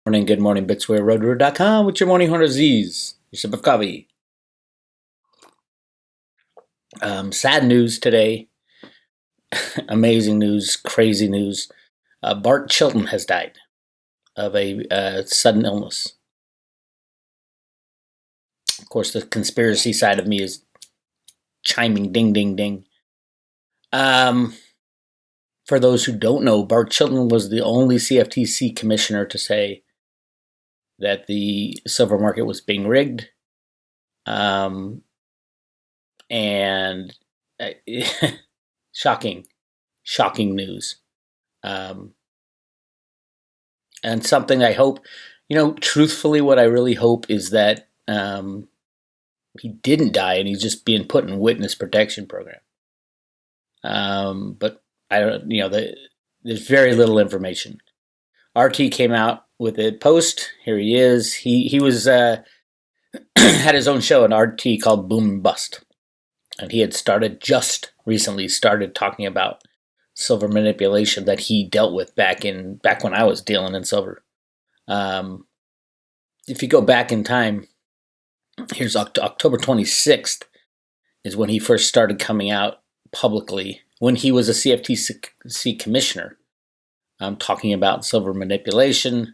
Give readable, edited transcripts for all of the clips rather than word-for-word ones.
Good morning, BitsWeirRoadRoad.com with your morning horn disease, your sip of coffee. Sad news today. Amazing news, crazy news. Bart Chilton has died of a sudden illness. Of course, the conspiracy side of me is chiming ding, ding, ding. For those who don't know, Bart Chilton was the only CFTC commissioner to say that the silver market was being rigged. And shocking news. And something I hope, truthfully, what I really hope is that he didn't die and he's just being put in witness protection program. But I don't, there's very little information. RT came out with a post. Here he is. He was had his own show on RT called Boom and Bust, and he had just recently started talking about silver manipulation that he dealt with back when I was dealing in silver. If you go back in time, here's October 26th is when he first started coming out publicly when he was a CFTC commissioner, talking about silver manipulation.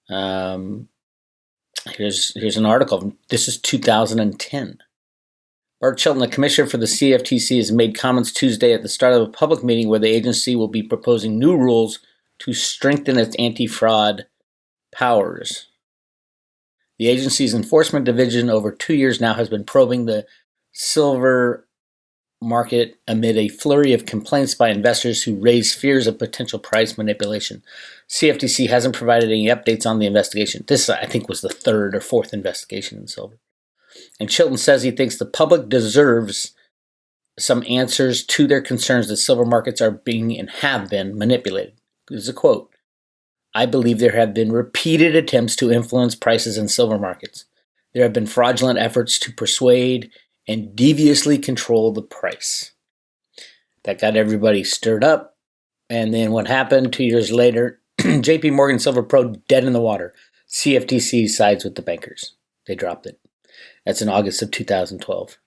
Here's an article. This is 2010. Bart Chilton, the commissioner for the CFTC, has made comments Tuesday at the start of a public meeting where the agency will be proposing new rules to strengthen its anti-fraud powers. The agency's enforcement division over 2 years now has been probing the silver market amid a flurry of complaints by investors who raise fears of potential price manipulation. CFTC hasn't provided any updates on the investigation. This, I think, was the third or fourth investigation in silver. And Chilton says he thinks the public deserves some answers to their concerns that silver markets are being and have been manipulated. This is a quote. "I believe there have been repeated attempts to influence prices in silver markets. There have been fraudulent efforts to persuade and deviously control the price." That got everybody stirred up. And then what happened 2 years later, JP Morgan Silver Pro dead in the water. CFTC sides with the bankers. They dropped it. That's in August of 2012.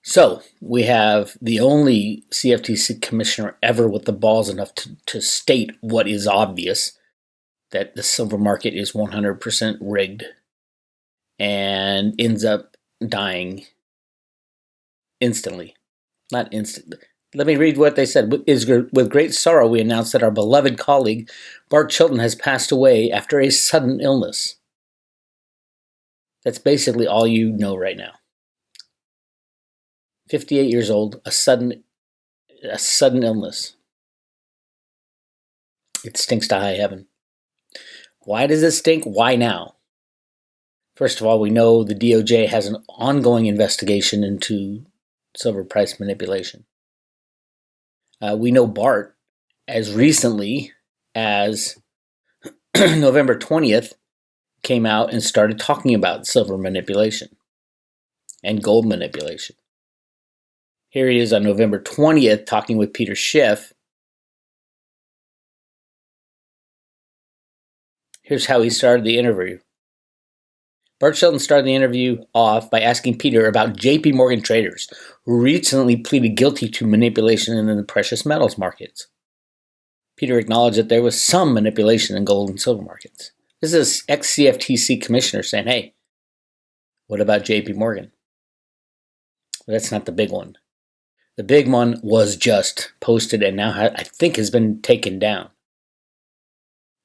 So we have the only CFTC commissioner ever with the balls enough to state what is obvious, that the silver market is 100% rigged, and ends up dying instantly. Not instantly. Let me read what they said. With great sorrow, we announce that our beloved colleague, Bart Chilton, has passed away after a sudden illness. That's basically all you know right now. 58 years old, a sudden illness. It stinks to high heaven. Why does it stink? Why now? First of all, we know the DOJ has an ongoing investigation into silver price manipulation. We know Bart, as recently as November 20th, came out and started talking about silver manipulation and gold manipulation. Here he is on November 20th talking with Peter Schiff. Here's how he started the interview. Bart Chilton started the interview off by asking Peter about JP Morgan traders who recently pleaded guilty to manipulation in the precious metals markets. Peter acknowledged that there was some manipulation in gold and silver markets. This is ex-CFTC commissioner saying, hey, what about JP Morgan? Well, that's not the big one. The big one was just posted and now I think has been taken down.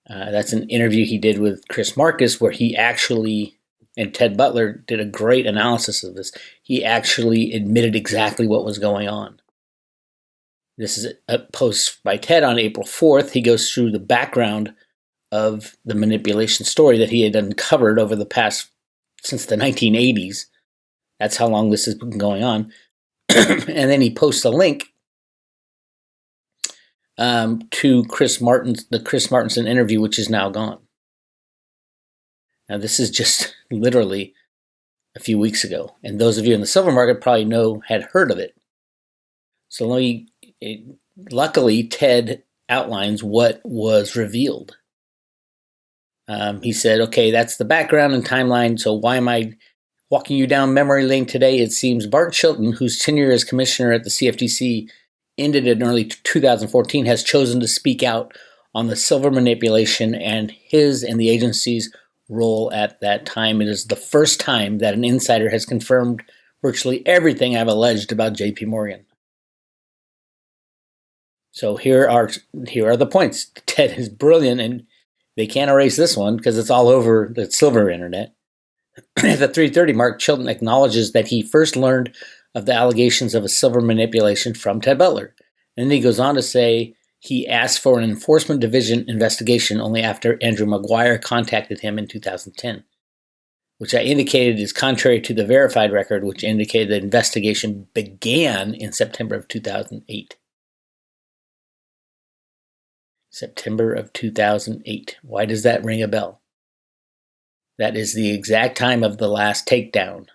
That's an interview he did with Chris Marcus where he actually, and Ted Butler did a great analysis of this. He actually admitted exactly what was going on. This is a post by Ted on April 4th. He goes through the background of the manipulation story that he had uncovered over the past, since the 1980s. That's how long this has been going on. And then he posts a link to the Chris Martenson interview, which is now gone. Now, this is just literally a few weeks ago. And those of you in the silver market probably had heard of it. So luckily, Ted outlines what was revealed. He said, okay, that's the background and timeline, so why am I walking you down memory lane today? It seems Bart Chilton, whose tenure as commissioner at the CFTC ended in early 2014, has chosen to speak out on the silver manipulation and his and the agency's role at that time. It is the first time that an insider has confirmed virtually everything I've alleged about JP Morgan. So here are the points. Ted is brilliant, and they can't erase this one because it's all over the silver internet. At the 3:30 mark, Chilton acknowledges that he first learned of the allegations of a silver manipulation from Ted Butler. And then he goes on to say he asked for an enforcement division investigation only after Andrew Weir contacted him in 2010, which I indicated is contrary to the verified record, which indicated the investigation began in September of 2008. September of 2008. Why does that ring a bell? That is the exact time of the last takedown,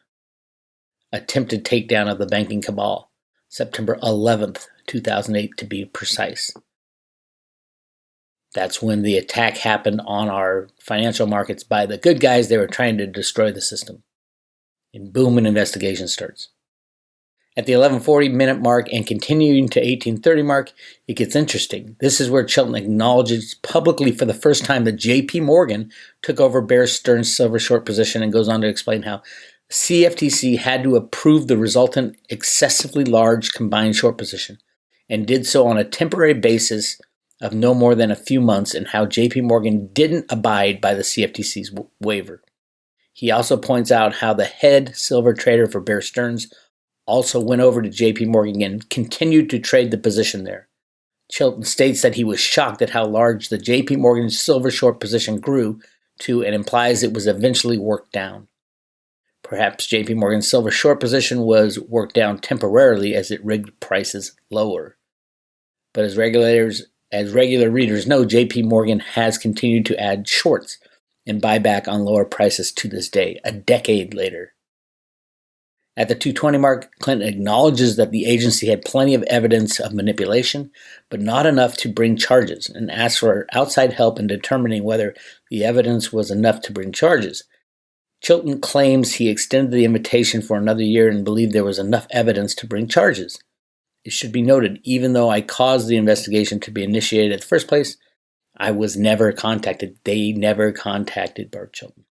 attempted takedown of the banking cabal, September 11th, 2008 to be precise. That's when the attack happened on our financial markets by the good guys. They were trying to destroy the system. And boom, an investigation starts. At the 11:40 minute mark and continuing to 18:30 mark, it gets interesting. This is where Chilton acknowledges publicly for the first time that JP Morgan took over Bear Stearns' silver short position and goes on to explain how CFTC had to approve the resultant excessively large combined short position and did so on a temporary basis of no more than a few months, and how JP Morgan didn't abide by the CFTC's waiver. He also points out how the head silver trader for Bear Stearns also went over to JP Morgan and continued to trade the position there. Chilton states that he was shocked at how large the JP Morgan silver short position grew to, and implies it was eventually worked down. Perhaps JP Morgan's silver short position was worked down temporarily as it rigged prices lower. But as regular readers know, JP Morgan has continued to add shorts and buy back on lower prices to this day, a decade later. At the 2:20 mark, Clinton acknowledges that the agency had plenty of evidence of manipulation, but not enough to bring charges, and asks for outside help in determining whether the evidence was enough to bring charges. Chilton claims he extended the invitation for another year and believed there was enough evidence to bring charges. It should be noted, even though I caused the investigation to be initiated in the first place, I was never contacted. They never contacted Bart Chilton.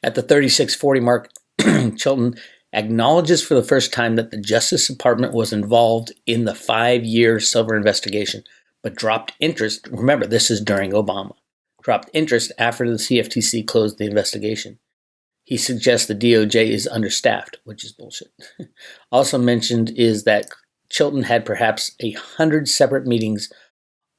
At the 36:40 mark, Chilton acknowledges for the first time that the Justice Department was involved in the 5-year silver investigation, but dropped interest. Remember, this is during Obama. Dropped interest after the CFTC closed the investigation. He suggests the DOJ is understaffed, which is bullshit. Also mentioned is that Chilton had perhaps 100 separate meetings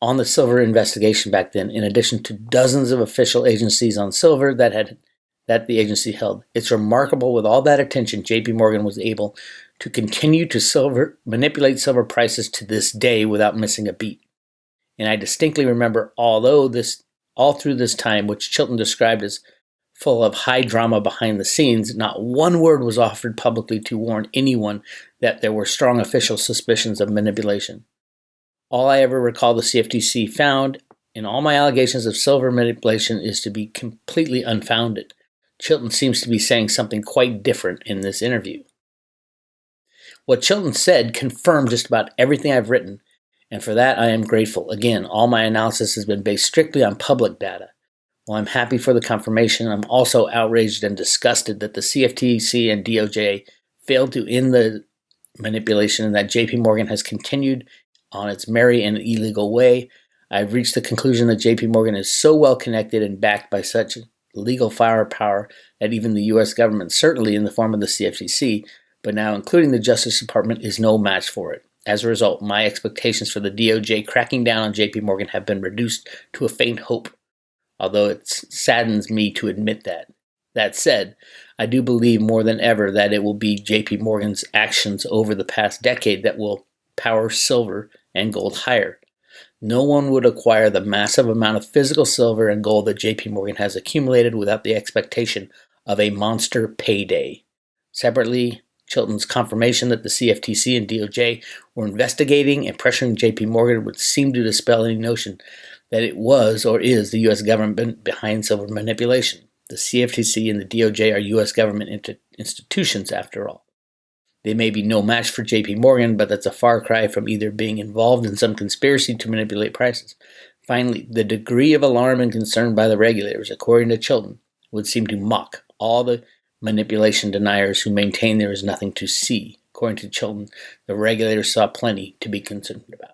on the silver investigation back then, in addition to dozens of official agencies on silver that the agency held. It's remarkable, with all that attention, JP Morgan was able to continue to manipulate silver prices to this day without missing a beat. And I distinctly remember, all through this time, which Chilton described as full of high drama behind the scenes, not one word was offered publicly to warn anyone that there were strong official suspicions of manipulation. All I ever recall the CFTC found in all my allegations of silver manipulation is to be completely unfounded. Chilton seems to be saying something quite different in this interview. What Chilton said confirmed just about everything I've written, and for that I am grateful. Again, all my analysis has been based strictly on public data. While I'm happy for the confirmation, I'm also outraged and disgusted that the CFTC and DOJ failed to end the manipulation and that JP Morgan has continued on its merry and illegal way. I've reached the conclusion that JP Morgan is so well connected and backed by such legal firepower that even the U.S. government, certainly in the form of the CFTC, but now including the Justice Department, is no match for it. As a result, my expectations for the DOJ cracking down on JP Morgan have been reduced to a faint hope, although it saddens me to admit that. That said, I do believe more than ever that it will be JP Morgan's actions over the past decade that will power silver and gold higher. No one would acquire the massive amount of physical silver and gold that JP Morgan has accumulated without the expectation of a monster payday. Separately, Chilton's confirmation that the CFTC and DOJ were investigating and pressuring JP Morgan would seem to dispel any notion that it was or is the U.S. government behind silver manipulation. The CFTC and the DOJ are U.S. government institutions, after all. They may be no match for JP Morgan, but that's a far cry from either being involved in some conspiracy to manipulate prices. Finally, the degree of alarm and concern by the regulators, according to Chilton, would seem to mock all the manipulation deniers who maintain there is nothing to see. According to Chilton, the regulators saw plenty to be concerned about.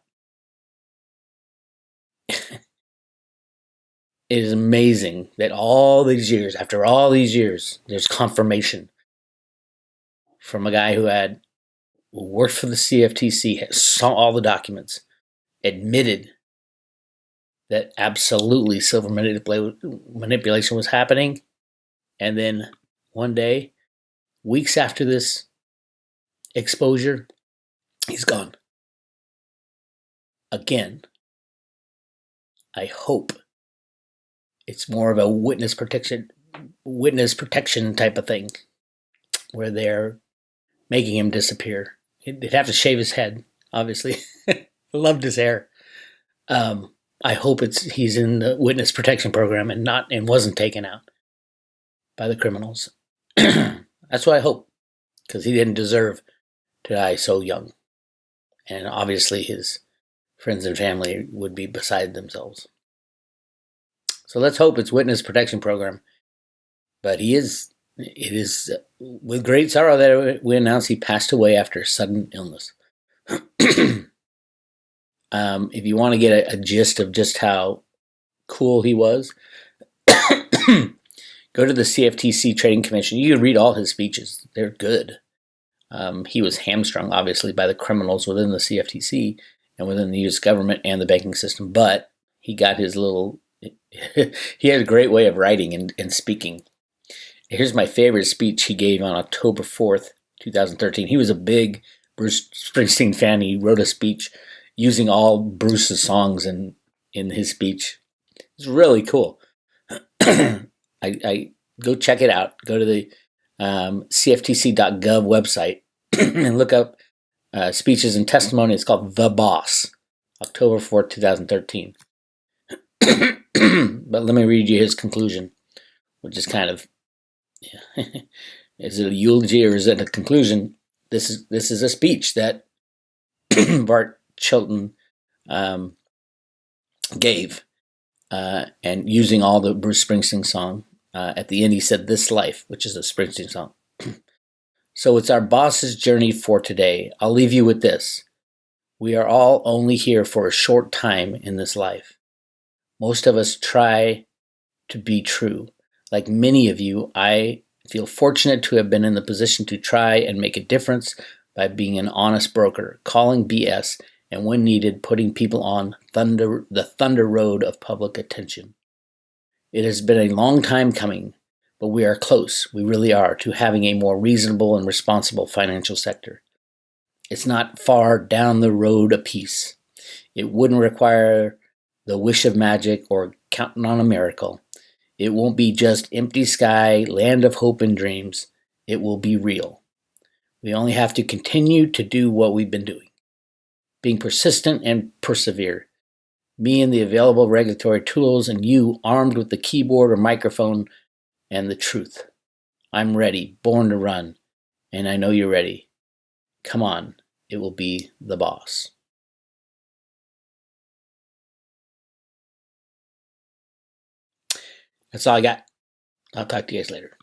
It is amazing that all these years, after all these years, there's confirmation from a guy who worked for the CFTC, saw all the documents, admitted that absolutely silver manipulation was happening, and then one day, weeks after this exposure, he's gone. Again, I hope it's more of a witness protection type of thing, where they're making him disappear. They'd have to shave his head, obviously. Loved his hair. I hope he's in the witness protection program and wasn't taken out by the criminals. That's what I hope, because he didn't deserve to die so young. And obviously his friends and family would be beside themselves. So let's hope it's witness protection program. But it is with great sorrow that we announce he passed away after sudden illness. If you want to get a gist of just how cool he was, go to the CFTC Trading Commission. You can read all his speeches. They're good. He was hamstrung, obviously, by the criminals within the CFTC and within the U.S. government and the banking system, but he got his little... he had a great way of writing and speaking. Here's my favorite speech he gave on October 4th, 2013. He was a big Bruce Springsteen fan. He wrote a speech using all Bruce's songs in his speech. It's really cool. I go check it out. Go to the CFTC.gov website and look up speeches and testimony. It's called The Boss, October 4th, 2013. But let me read you his conclusion, which is kind of, is it a eulogy or is it a conclusion? This is a speech that Bart Chilton gave, and using all the Bruce Springsteen song. At the end, he said, "This life," which is a Springsteen song. So it's our boss's journey for today. I'll leave you with this. We are all only here for a short time in this life. Most of us try to be true. Like many of you, I feel fortunate to have been in the position to try and make a difference by being an honest broker, calling BS, and when needed, putting people on the thunder road of public attention. It has been a long time coming, but we are close, we really are, to having a more reasonable and responsible financial sector. It's not far down the road apiece. It wouldn't require the wish of magic or counting on a miracle. It won't be just empty sky, land of hope and dreams. It will be real. We only have to continue to do what we've been doing. Being persistent and persevere. Me and the available regulatory tools, and you armed with the keyboard or microphone and the truth. I'm ready, born to run, and I know you're ready. Come on, it will be the boss. That's all I got. I'll talk to you guys later.